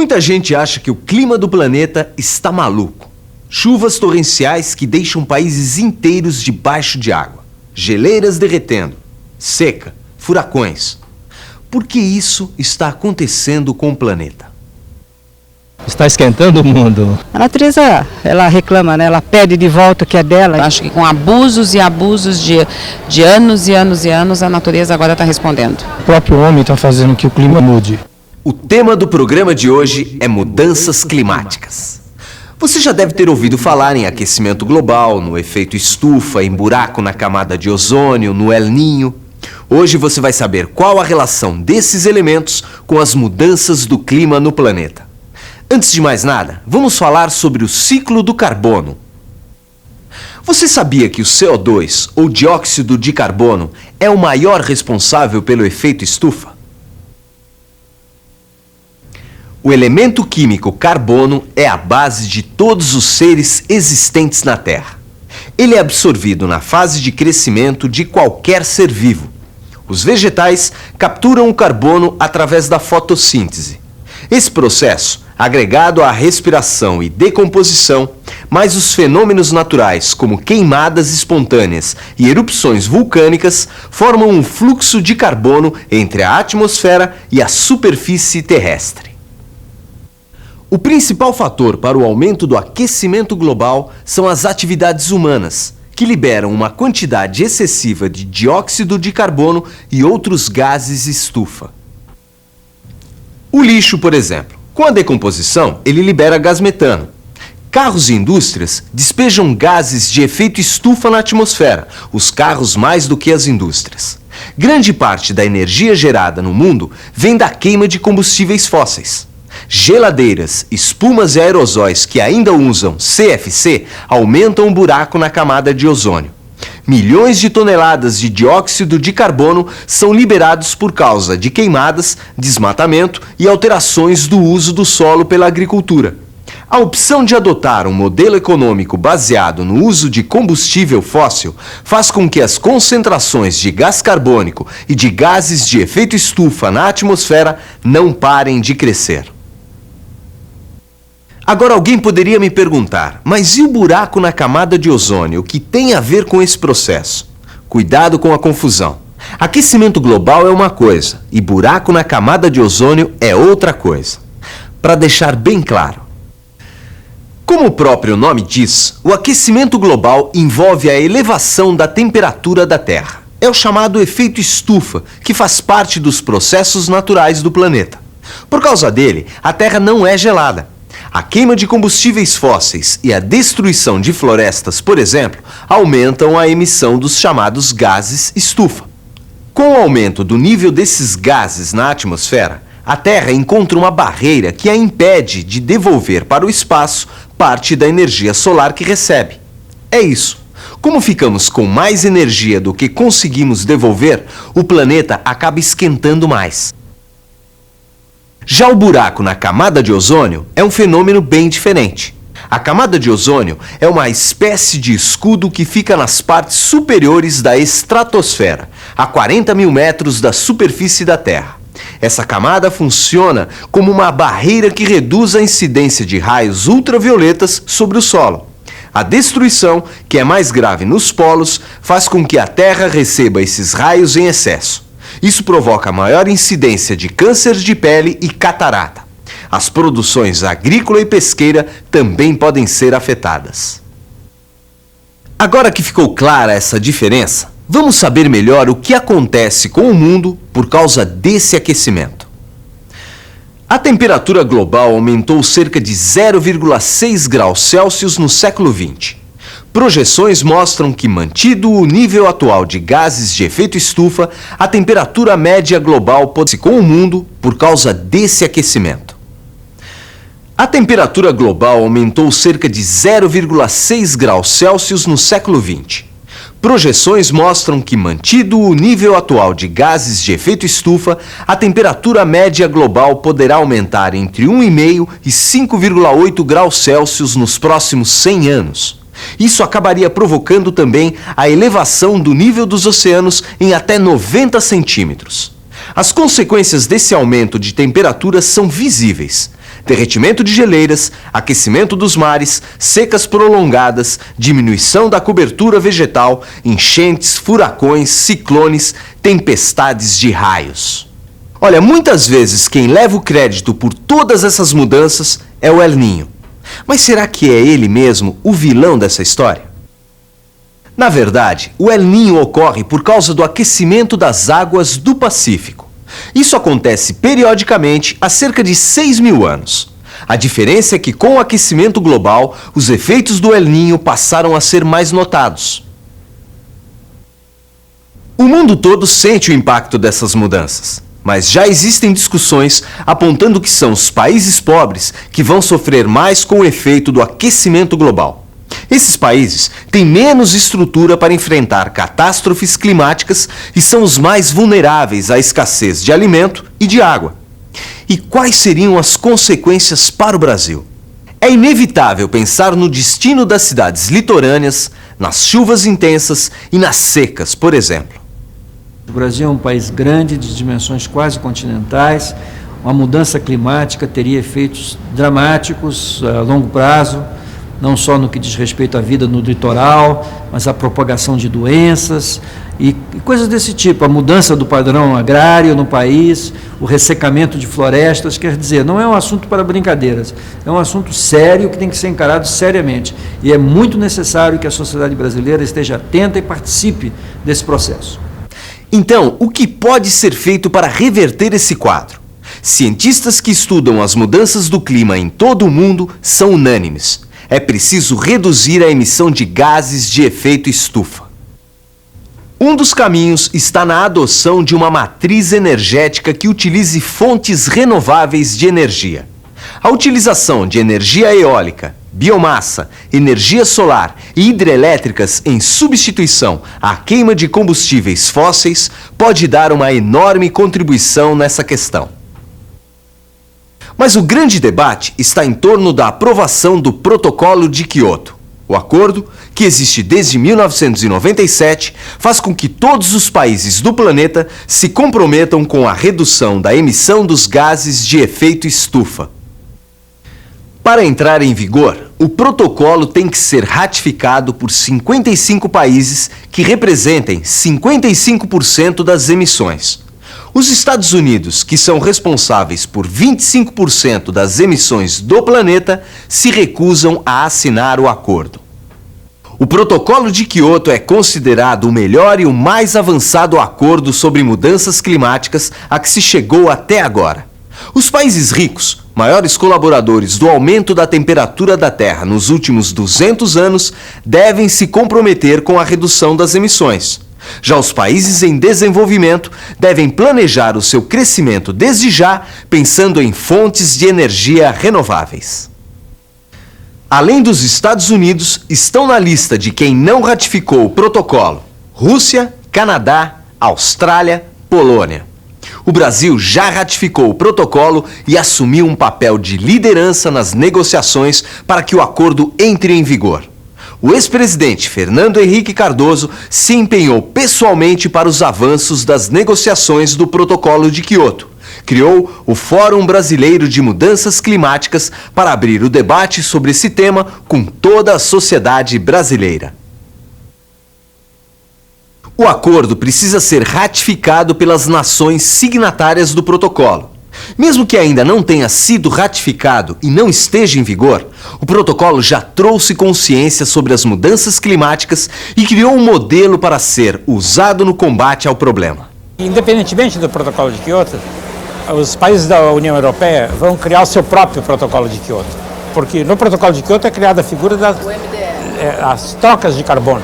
Muita gente acha que o clima do planeta está maluco. Chuvas torrenciais que deixam países inteiros debaixo de água, geleiras derretendo, seca, furacões. Por que isso está acontecendo com o planeta? Está esquentando o mundo. A natureza, ela reclama, né? Ela pede de volta o que é dela. Acho que com abusos e abusos de anos e anos e anos, a natureza agora está respondendo. O próprio homem está fazendo que o clima mude. O tema do programa de hoje é mudanças climáticas. Você já deve ter ouvido falar em aquecimento global, no efeito estufa, em buraco na camada de ozônio, no El Niño. Hoje você vai saber qual a relação desses elementos com as mudanças do clima no planeta. Antes de mais nada, vamos falar sobre o ciclo do carbono. Você sabia que o CO2, ou dióxido de carbono, é o maior responsável pelo efeito estufa? O elemento químico carbono é a base de todos os seres existentes na Terra. Ele é absorvido na fase de crescimento de qualquer ser vivo. Os vegetais capturam o carbono através da fotossíntese. Esse processo, agregado à respiração e decomposição, mais os fenômenos naturais como queimadas espontâneas e erupções vulcânicas, formam um fluxo de carbono entre a atmosfera e a superfície terrestre. O principal fator para o aumento do aquecimento global são as atividades humanas, que liberam uma quantidade excessiva de dióxido de carbono e outros gases estufa. O lixo, por exemplo, com a decomposição, ele libera gás metano. Carros e indústrias despejam gases de efeito estufa na atmosfera, os carros mais do que as indústrias. Grande parte da energia gerada no mundo vem da queima de combustíveis fósseis. Geladeiras, espumas e aerosóis que ainda usam CFC aumentam o buraco na camada de ozônio. Milhões de toneladas de dióxido de carbono são liberados por causa de queimadas, desmatamento e alterações do uso do solo pela agricultura. A opção de adotar um modelo econômico baseado no uso de combustível fóssil faz com que as concentrações de gás carbônico e de gases de efeito estufa na atmosfera não parem de crescer. Agora alguém poderia me perguntar, mas e o buraco na camada de ozônio, o que tem a ver com esse processo? Cuidado com a confusão. Aquecimento global é uma coisa e buraco na camada de ozônio é outra coisa. Para deixar bem claro, como o próprio nome diz, o aquecimento global envolve a elevação da temperatura da Terra. É o chamado efeito estufa, que faz parte dos processos naturais do planeta. Por causa dele, a Terra não é gelada. A queima de combustíveis fósseis e a destruição de florestas, por exemplo, aumentam a emissão dos chamados gases estufa. Com o aumento do nível desses gases na atmosfera, a Terra encontra uma barreira que a impede de devolver para o espaço parte da energia solar que recebe. É isso. Como ficamos com mais energia do que conseguimos devolver, o planeta acaba esquentando mais. Já o buraco na camada de ozônio é um fenômeno bem diferente. A camada de ozônio é uma espécie de escudo que fica nas partes superiores da estratosfera, a 40 mil metros da superfície da Terra. Essa camada funciona como uma barreira que reduz a incidência de raios ultravioletas sobre o solo. A destruição, que é mais grave nos polos, faz com que a Terra receba esses raios em excesso. Isso provoca maior incidência de câncer de pele e catarata. As produções agrícola e pesqueira também podem ser afetadas. Agora que ficou clara essa diferença, vamos saber melhor o que acontece com o mundo por causa desse aquecimento. A temperatura global aumentou cerca de 0,6 graus Celsius no século XX. Projeções mostram que, mantido o nível atual de gases de efeito estufa, a temperatura média global pode se com o mundo por causa desse aquecimento. A temperatura global aumentou cerca de 0,6 graus Celsius no século XX. Projeções mostram que, mantido o nível atual de gases de efeito estufa, a temperatura média global poderá aumentar entre 1,5 e 5,8 graus Celsius nos próximos 100 anos. Isso acabaria provocando também a elevação do nível dos oceanos em até 90 centímetros. As consequências desse aumento de temperatura são visíveis. derretimento de geleiras, aquecimento dos mares, secas prolongadas, diminuição da cobertura vegetal, enchentes, furacões, ciclones, tempestades de raios. Olha, muitas vezes quem leva o crédito por todas essas mudanças é o El Niño. Mas será que é ele mesmo o vilão dessa história? Na verdade, o El Niño ocorre por causa do aquecimento das águas do Pacífico. Isso acontece periodicamente há cerca de 6.000 anos. A diferença é que com o aquecimento global, os efeitos do El Niño passaram a ser mais notados. O mundo todo sente o impacto dessas mudanças, mas já existem discussões apontando que são os países pobres que vão sofrer mais com o efeito do aquecimento global. Esses países têm menos estrutura para enfrentar catástrofes climáticas e são os mais vulneráveis à escassez de alimento e de água. E quais seriam as consequências para o Brasil? É inevitável pensar no destino das cidades litorâneas, nas chuvas intensas e nas secas, por exemplo. O Brasil é um país grande, de dimensões quase continentais. Uma mudança climática teria efeitos dramáticos a longo prazo, não só no que diz respeito à vida no litoral, mas à propagação de doenças e coisas desse tipo, a mudança do padrão agrário no país, o ressecamento de florestas. Quer dizer, não é um assunto para brincadeiras, é um assunto sério que tem que ser encarado seriamente. E é muito necessário que a sociedade brasileira esteja atenta e participe desse processo. Então, o que pode ser feito para reverter esse quadro? Cientistas que estudam as mudanças do clima em todo o mundo são unânimes. É preciso reduzir a emissão de gases de efeito estufa. Um dos caminhos está na adoção de uma matriz energética que utilize fontes renováveis de energia. A utilização de energia eólica, biomassa, energia solar e hidrelétricas em substituição à queima de combustíveis fósseis pode dar uma enorme contribuição nessa questão. Mas o grande debate está em torno da aprovação do Protocolo de Kyoto. O acordo, que existe desde 1997, faz com que todos os países do planeta se comprometam com a redução da emissão dos gases de efeito estufa. Para entrar em vigor, o protocolo tem que ser ratificado por 55 países que representem 55% das emissões. Os Estados Unidos, que são responsáveis por 25% das emissões do planeta, se recusam a assinar o acordo. O Protocolo de Kyoto é considerado o melhor e o mais avançado acordo sobre mudanças climáticas a que se chegou até agora. Os países ricos, maiores colaboradores do aumento da temperatura da Terra nos últimos 200 anos, devem se comprometer com a redução das emissões. Já os países em desenvolvimento devem planejar o seu crescimento desde já, pensando em fontes de energia renováveis. Além dos Estados Unidos, estão na lista de quem não ratificou o protocolo: Rússia, Canadá, Austrália, Polônia. O Brasil já ratificou o protocolo e assumiu um papel de liderança nas negociações para que o acordo entre em vigor. O ex-presidente Fernando Henrique Cardoso se empenhou pessoalmente para os avanços das negociações do Protocolo de Kyoto. Criou o Fórum Brasileiro de Mudanças Climáticas para abrir o debate sobre esse tema com toda a sociedade brasileira. O acordo precisa ser ratificado pelas nações signatárias do protocolo. Mesmo que ainda não tenha sido ratificado e não esteja em vigor, o protocolo já trouxe consciência sobre as mudanças climáticas e criou um modelo para ser usado no combate ao problema. Independentemente do protocolo de Kyoto, os países da União Europeia vão criar o seu próprio protocolo de Kyoto, porque no protocolo de Kyoto é criada a figura das trocas de carbono.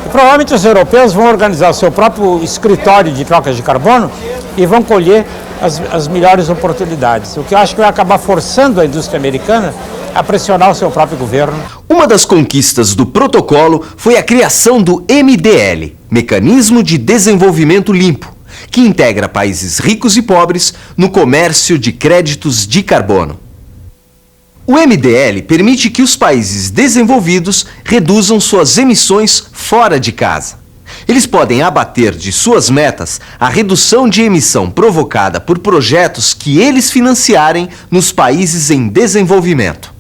E provavelmente os europeus vão organizar o seu próprio escritório de trocas de carbono e vão colher as melhores oportunidades, o que eu acho que vai acabar forçando a indústria americana a pressionar o seu próprio governo. Uma das conquistas do protocolo foi a criação do MDL, Mecanismo de Desenvolvimento Limpo, que integra países ricos e pobres no comércio de créditos de carbono. O MDL permite que os países desenvolvidos reduzam suas emissões fora de casa. Eles podem abater de suas metas a redução de emissão provocada por projetos que eles financiarem nos países em desenvolvimento.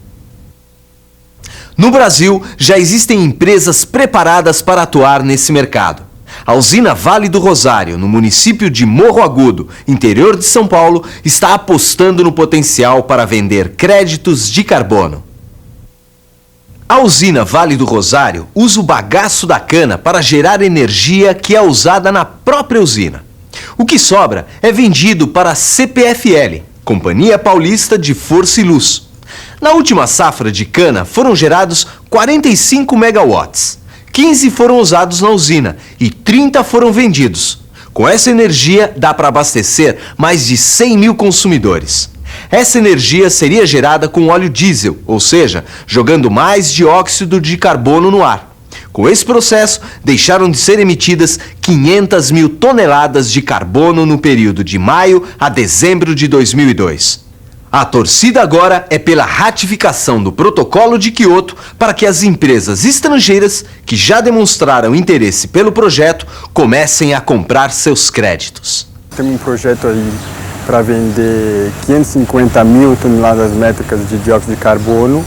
No Brasil, já existem empresas preparadas para atuar nesse mercado. A usina Vale do Rosário, no município de Morro Agudo, interior de São Paulo, está apostando no potencial para vender créditos de carbono. A usina Vale do Rosário usa o bagaço da cana para gerar energia que é usada na própria usina. O que sobra é vendido para a CPFL, Companhia Paulista de Força e Luz. Na última safra de cana foram gerados 45 megawatts. 15 foram usados na usina e 30 foram vendidos. Com essa energia dá para abastecer mais de 100 mil consumidores. Essa energia seria gerada com óleo diesel, ou seja, jogando mais dióxido de carbono no ar. Com esse processo, deixaram de ser emitidas 500 mil toneladas de carbono no período de maio a dezembro de 2002. A torcida agora é pela ratificação do Protocolo de Quioto para que as empresas estrangeiras que já demonstraram interesse pelo projeto comecem a comprar seus créditos. Tem um projeto aí para vender 550 mil toneladas métricas de dióxido de carbono.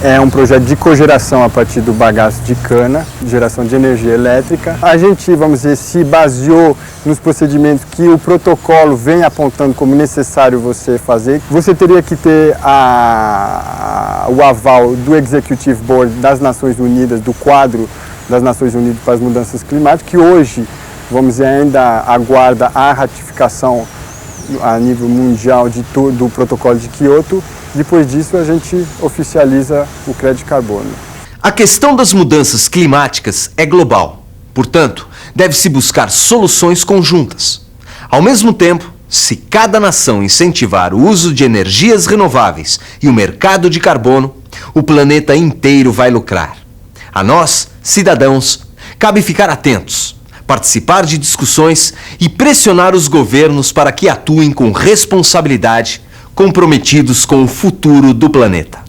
É um projeto de cogeração a partir do bagaço de cana, de geração de energia elétrica. A gente, vamos dizer, se baseou nos procedimentos que o protocolo vem apontando como necessário você fazer. Você teria que ter o aval do Executive Board das Nações Unidas, do quadro das Nações Unidas para as Mudanças Climáticas, que hoje, vamos dizer, ainda aguarda a ratificação a nível mundial do protocolo de Quioto. Depois disso, a gente oficializa o crédito de carbono. A questão das mudanças climáticas é global. Portanto, deve-se buscar soluções conjuntas. Ao mesmo tempo, se cada nação incentivar o uso de energias renováveis e o mercado de carbono, o planeta inteiro vai lucrar. A nós, cidadãos, cabe ficar atentos, participar de discussões e pressionar os governos para que atuem com responsabilidade, comprometidos com o futuro do planeta.